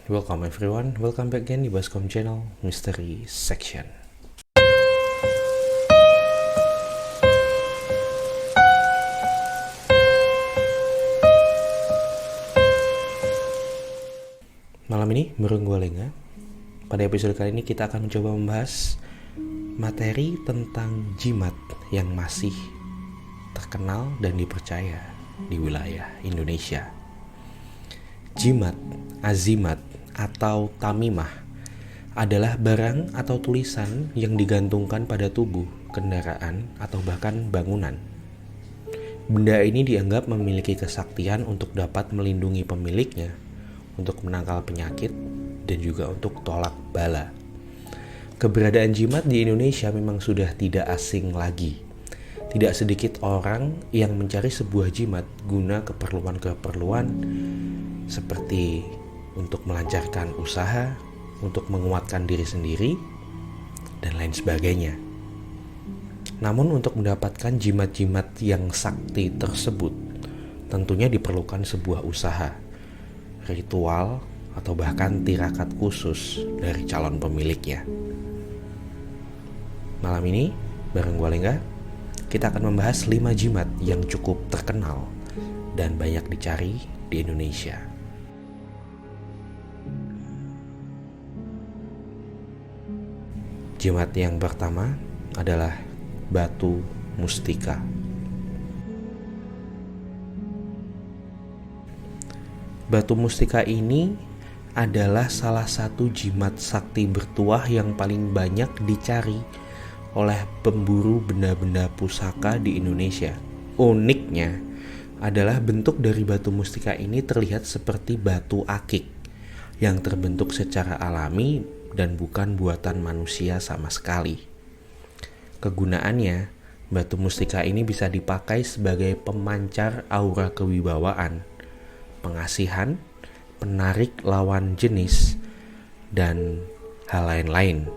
Welcome everyone, welcome back again di Baskom Channel Mystery Section. Malam ini bareng gue Lenga. Pada episode kali ini kita akan mencoba membahas materi tentang jimat yang masih terkenal dan dipercaya di wilayah Indonesia. Jimat, azimat, atau tamimah adalah barang atau tulisan yang digantungkan pada tubuh, kendaraan, atau bahkan bangunan. Benda ini dianggap memiliki kesaktian untuk dapat melindungi pemiliknya, untuk menangkal penyakit, dan juga untuk tolak bala. Keberadaan jimat di Indonesia memang sudah tidak asing lagi. Tidak sedikit orang yang mencari sebuah jimat guna keperluan-keperluan seperti untuk melancarkan usaha, untuk menguatkan diri sendiri, dan lain sebagainya. Namun untuk mendapatkan jimat-jimat yang sakti tersebut, tentunya diperlukan sebuah usaha, ritual, atau bahkan tirakat khusus dari calon pemiliknya. Malam ini, bareng gue Lengga, kita akan membahas 5 jimat yang cukup terkenal dan banyak dicari di Indonesia. Jimat yang pertama adalah batu mustika. Batu mustika ini adalah salah satu jimat sakti bertuah yang paling banyak dicari oleh pemburu benda-benda pusaka di Indonesia. Uniknya adalah bentuk dari batu mustika ini terlihat seperti batu akik yang terbentuk secara alami dan bukan buatan manusia sama sekali. Kegunaannya, batu mustika ini bisa dipakai sebagai pemancar aura kewibawaan, pengasihan, penarik lawan jenis, dan hal lain-lain.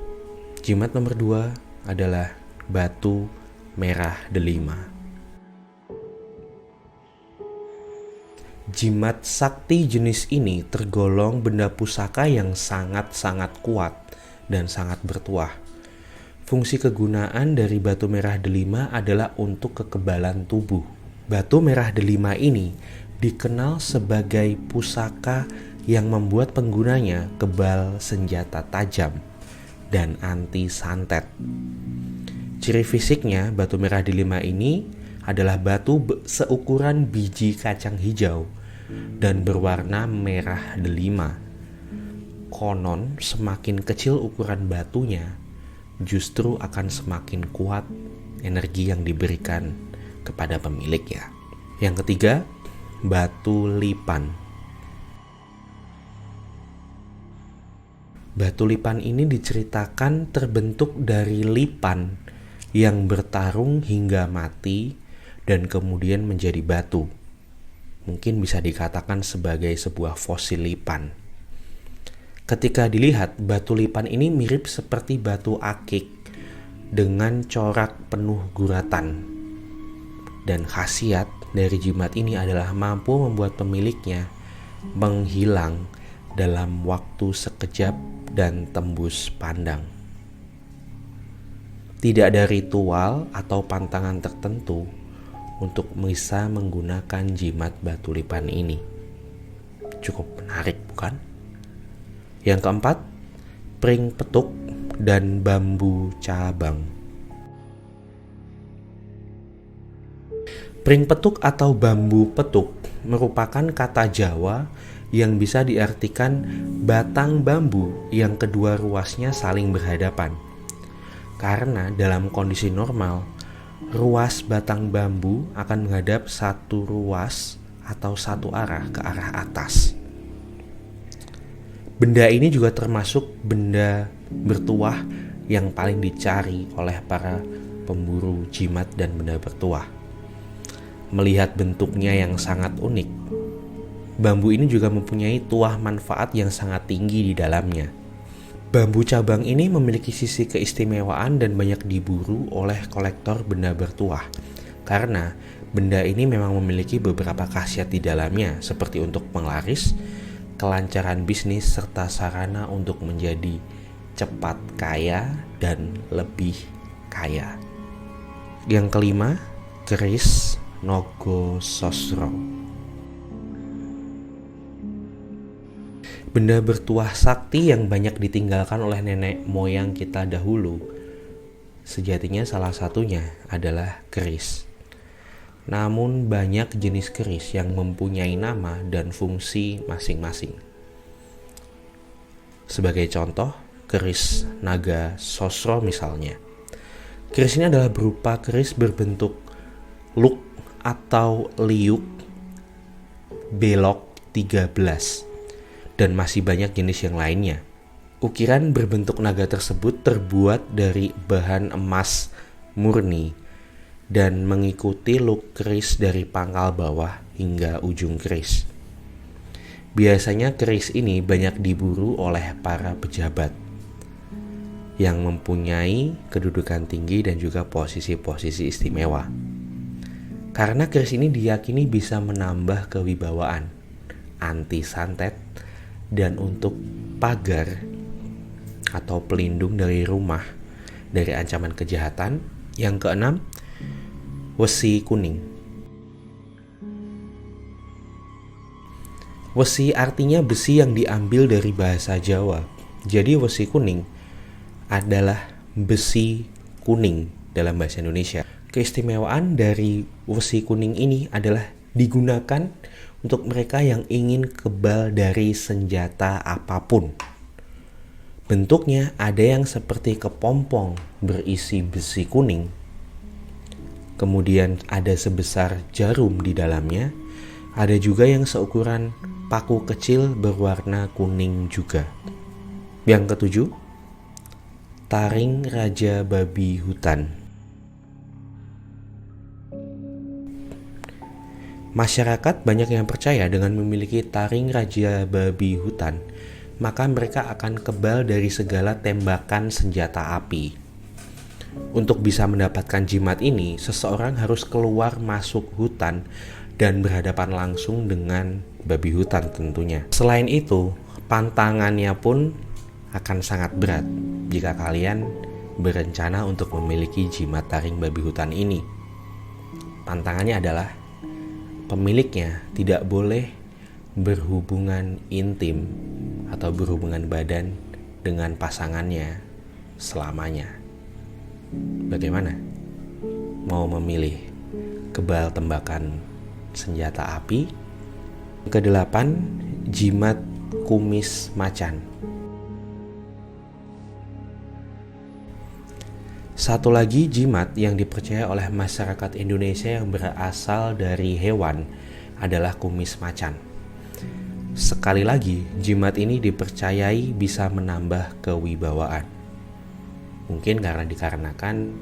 Jimat nomor 2 adalah batu merah delima. Jimat sakti jenis ini tergolong benda pusaka yang sangat-sangat kuat dan sangat bertuah. Fungsi kegunaan dari batu merah delima adalah untuk kekebalan tubuh. Batu merah delima ini dikenal sebagai pusaka yang membuat penggunanya kebal senjata tajam dan anti santet. Ciri fisiknya, batu merah delima ini adalah batu seukuran biji kacang hijau dan berwarna merah delima. Konon semakin kecil ukuran batunya, justru akan semakin kuat energi yang diberikan kepada pemiliknya. Yang ketiga, batu lipan. Batu lipan ini diceritakan terbentuk dari lipan yang bertarung hingga mati dan kemudian menjadi batu. Mungkin bisa dikatakan sebagai sebuah fosil lipan. Ketika dilihat, batu lipan ini mirip seperti batu akik dengan corak penuh guratan. Dan khasiat dari jimat ini adalah mampu membuat pemiliknya menghilang dalam waktu sekejap dan tembus pandang. Tidak ada ritual atau pantangan tertentu untuk bisa menggunakan jimat batu lipan ini. Cukup menarik, bukan? Yang keempat, pring petuk dan bambu cabang. Pring petuk atau bambu petuk merupakan kata Jawa yang bisa diartikan batang bambu yang kedua ruasnya saling berhadapan. Karena dalam kondisi normal, ruas batang bambu akan menghadap satu ruas atau satu arah ke arah atas. Benda ini juga termasuk benda bertuah yang paling dicari oleh para pemburu jimat dan benda bertuah. Melihat bentuknya yang sangat unik, bambu ini juga mempunyai tuah manfaat yang sangat tinggi di dalamnya. Bambu cabang ini memiliki sisi keistimewaan dan banyak diburu oleh kolektor benda bertuah karena benda ini memang memiliki beberapa khasiat di dalamnya seperti untuk penglaris, kelancaran bisnis, serta sarana untuk menjadi cepat kaya dan lebih kaya. Yang kelima, keris Nogososro. Benda bertuah sakti yang banyak ditinggalkan oleh nenek moyang kita dahulu. Sejatinya salah satunya adalah keris. Namun banyak jenis keris yang mempunyai nama dan fungsi masing-masing. Sebagai contoh, keris naga sosro misalnya. Keris ini adalah berupa keris berbentuk luk atau liuk belok 13 dan masih banyak jenis yang lainnya. Ukiran berbentuk naga tersebut terbuat dari bahan emas murni dan mengikuti luk keris dari pangkal bawah hingga ujung keris. Biasanya keris ini banyak diburu oleh para pejabat yang mempunyai kedudukan tinggi dan juga posisi-posisi istimewa. Karena keris ini diyakini bisa menambah kewibawaan, anti santet, dan untuk pagar atau pelindung dari rumah dari ancaman kejahatan. Yang keenam, wesi kuning. Wesi artinya besi yang diambil dari bahasa Jawa. Jadi wesi kuning adalah besi kuning dalam bahasa Indonesia. Keistimewaan dari wesi kuning ini adalah digunakan untuk mereka yang ingin kebal dari senjata apapun. Bentuknya ada yang seperti kepompong berisi besi kuning. Kemudian ada sebesar jarum di dalamnya. Ada juga yang seukuran paku kecil berwarna kuning juga. Yang ketujuh, taring raja babi hutan. Masyarakat banyak yang percaya dengan memiliki taring raja babi hutan, maka mereka akan kebal dari segala tembakan senjata api. Untuk bisa mendapatkan jimat ini, seseorang harus keluar masuk hutan dan berhadapan langsung dengan babi hutan tentunya. Selain itu, pantangannya pun akan sangat berat jika kalian berencana untuk memiliki jimat taring babi hutan ini. Pantangannya adalah pemiliknya tidak boleh berhubungan intim atau berhubungan badan dengan pasangannya selamanya. Bagaimana? Mau memilih kebal tembakan senjata api? Kedelapan, jimat kumis macan. Satu lagi jimat yang dipercaya oleh masyarakat Indonesia yang berasal dari hewan adalah kumis macan. Sekali lagi, jimat ini dipercayai bisa menambah kewibawaan. Mungkin karena dikarenakan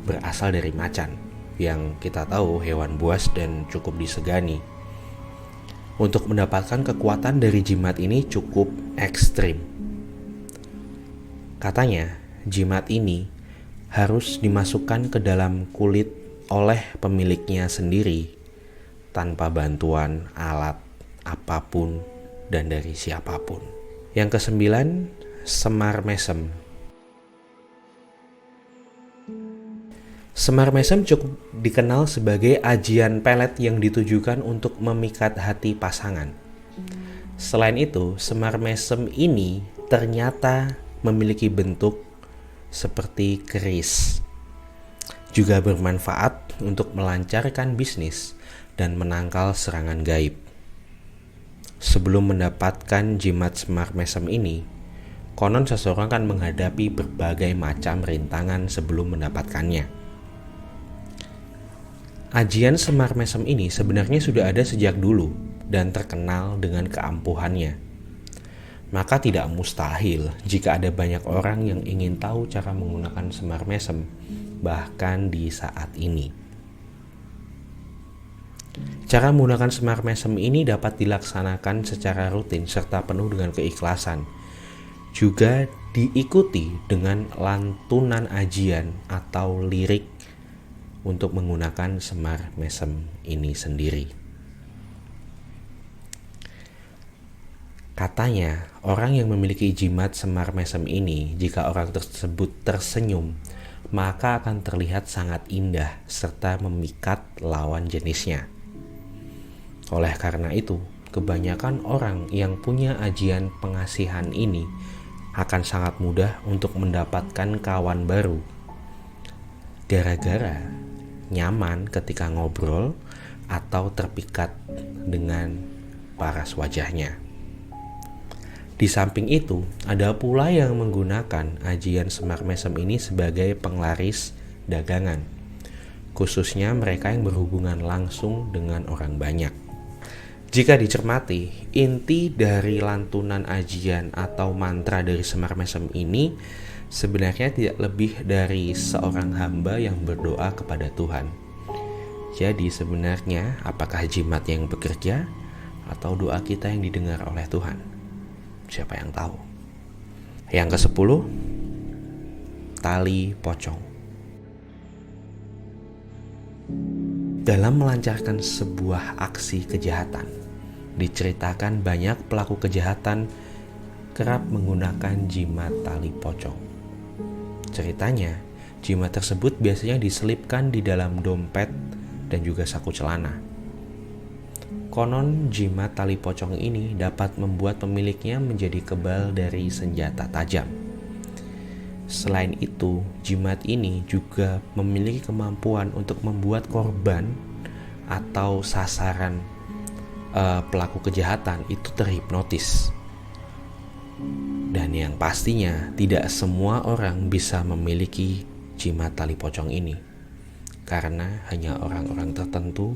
berasal dari macan, yang kita tahu hewan buas dan cukup disegani. Untuk mendapatkan kekuatan dari jimat ini cukup ekstrim. Katanya, jimat ini harus dimasukkan ke dalam kulit oleh pemiliknya sendiri tanpa bantuan alat apapun dan dari siapapun. Yang kesembilan, semar mesem. Semar mesem cukup dikenal sebagai ajian pelet yang ditujukan untuk memikat hati pasangan. Selain itu, semar mesem ini ternyata memiliki bentuk seperti keris. Juga bermanfaat untuk melancarkan bisnis dan menangkal serangan gaib. Sebelum mendapatkan jimat semar mesem ini, konon seseorang akan menghadapi berbagai macam rintangan sebelum mendapatkannya. Ajian semar mesem ini sebenarnya sudah ada sejak dulu dan terkenal dengan keampuhannya. Maka tidak mustahil jika ada banyak orang yang ingin tahu cara menggunakan semar mesem, bahkan di saat ini. Cara menggunakan semar mesem ini dapat dilaksanakan secara rutin serta penuh dengan keikhlasan. Juga diikuti dengan lantunan ajian atau lirik untuk menggunakan semar mesem ini sendiri. Katanya, orang yang memiliki jimat semar mesem ini, jika orang tersebut tersenyum, maka akan terlihat sangat indah serta memikat lawan jenisnya. Oleh karena itu, kebanyakan orang yang punya ajian pengasihan ini akan sangat mudah untuk mendapatkan kawan baru. Gara-gara nyaman ketika ngobrol atau terpikat dengan paras wajahnya. Di samping itu, ada pula yang menggunakan ajian semar mesem ini sebagai penglaris dagangan, khususnya mereka yang berhubungan langsung dengan orang banyak. Jika dicermati, inti dari lantunan ajian atau mantra dari semar mesem ini sebenarnya tidak lebih dari seorang hamba yang berdoa kepada Tuhan. Jadi sebenarnya apakah jimat yang bekerja atau doa kita yang didengar oleh Tuhan? Siapa yang tahu? Yang ke-10, tali pocong. Dalam melancarkan sebuah aksi kejahatan, diceritakan banyak pelaku kejahatan kerap menggunakan jimat tali pocong. Ceritanya, jimat tersebut biasanya diselipkan di dalam dompet dan juga saku celana. Konon jimat tali pocong ini dapat membuat pemiliknya menjadi kebal dari senjata tajam. Selain itu, jimat ini juga memiliki kemampuan untuk membuat korban atau sasaran pelaku kejahatan itu terhipnotis. Dan yang pastinya tidak semua orang bisa memiliki jimat tali pocong ini, karena hanya orang-orang tertentu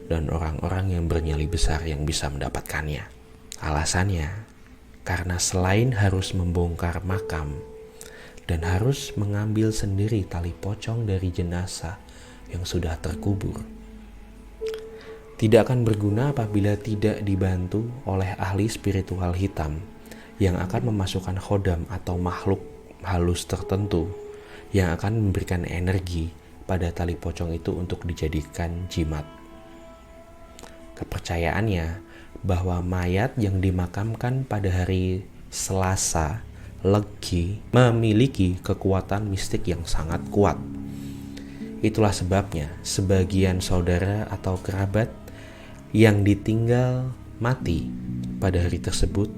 dan orang-orang yang bernyali besar yang bisa mendapatkannya. Alasannya, karena selain harus membongkar makam dan harus mengambil sendiri tali pocong dari jenazah yang sudah terkubur, tidak akan berguna apabila tidak dibantu oleh ahli spiritual hitam yang akan memasukkan khodam atau makhluk halus tertentu yang akan memberikan energi pada tali pocong itu untuk dijadikan jimat. Kepercayaannya bahwa mayat yang dimakamkan pada hari Selasa Legi memiliki kekuatan mistik yang sangat kuat. Itulah sebabnya sebagian saudara atau kerabat yang ditinggal mati pada hari tersebut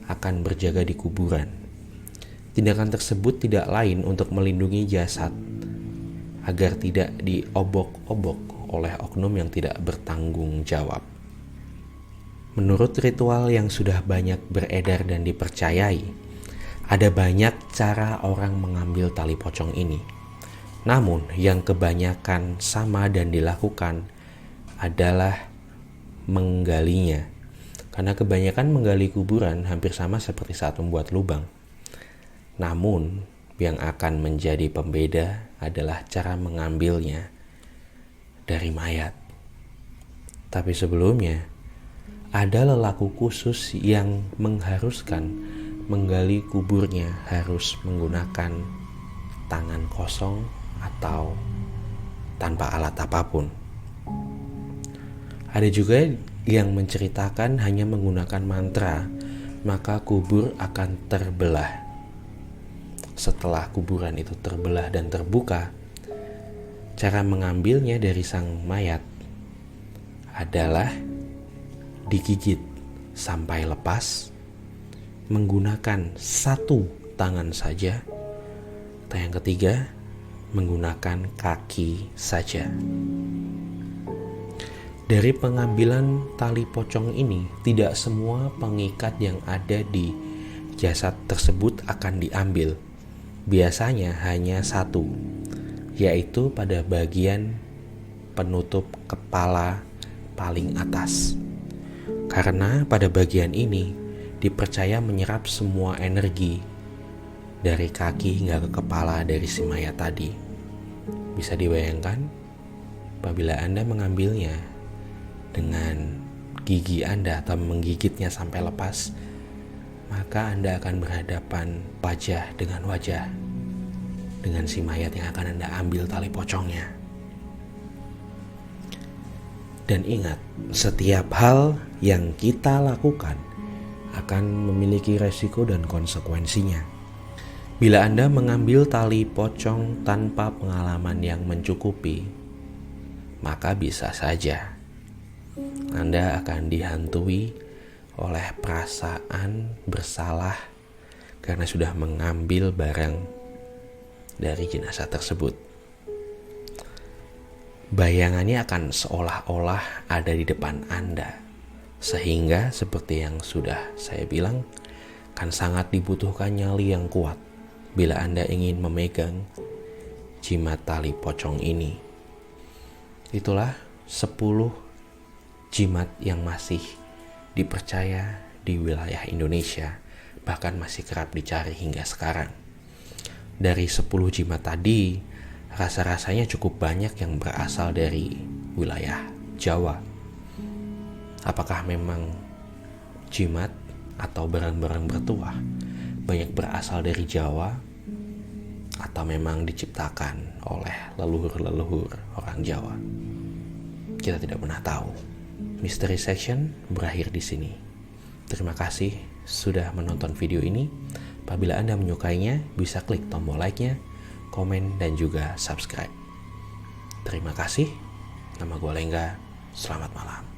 akan berjaga di kuburan. Tindakan tersebut tidak lain untuk melindungi jasad agar tidak diobok-obok oleh oknum yang tidak bertanggung jawab. Menurut ritual yang sudah banyak beredar dan dipercayai, ada banyak cara orang mengambil tali pocong ini. Namun yang kebanyakan sama dan dilakukan adalah menggalinya. Karena kebanyakan menggali kuburan hampir sama seperti saat membuat lubang. Namun yang akan menjadi pembeda adalah cara mengambilnya dari mayat. Tapi sebelumnya, ada lelaku khusus yang mengharuskan menggali kuburnya harus menggunakan tangan kosong atau tanpa alat apapun. Ada juga yang menceritakan hanya menggunakan mantra, maka kubur akan terbelah. Setelah kuburan itu terbelah dan terbuka, cara mengambilnya dari sang mayat adalah digigit sampai lepas menggunakan satu tangan saja, atau yang ketiga menggunakan kaki saja. Dari pengambilan tali pocong ini, tidak semua pengikat yang ada di jasad tersebut akan diambil. Biasanya hanya satu, yaitu pada bagian penutup kepala paling atas. Karena pada bagian ini dipercaya menyerap semua energi dari kaki hingga ke kepala dari si mayat tadi. Bisa dibayangkan apabila Anda mengambilnya dengan gigi Anda atau menggigitnya sampai lepas, maka Anda akan berhadapan wajah dengan si mayat yang akan Anda ambil tali pocongnya. Dan ingat, setiap hal yang kita lakukan akan memiliki resiko dan konsekuensinya. Bila Anda mengambil tali pocong tanpa pengalaman yang mencukupi, maka bisa saja Anda akan dihantui oleh perasaan bersalah karena sudah mengambil barang dari jenazah tersebut. Bayangannya akan seolah-olah ada di depan Anda, sehingga seperti yang sudah saya bilang, akan sangat dibutuhkan nyali yang kuat bila Anda ingin memegang jimat tali pocong ini. Itulah 10 jimat yang masih dipercaya di wilayah Indonesia, bahkan masih kerap dicari hingga sekarang. Dari 10 jimat tadi, rasa-rasanya cukup banyak yang berasal dari wilayah Jawa. Apakah memang jimat atau barang-barang bertuah banyak berasal dari Jawa, atau memang diciptakan oleh leluhur-leluhur orang Jawa? Kita tidak pernah tahu. Mystery Section berakhir di sini. Terima kasih sudah menonton video ini. Apabila Anda menyukainya, bisa klik tombol like-nya, komen, dan juga subscribe. Terima kasih. Nama gue Lengga. Selamat malam.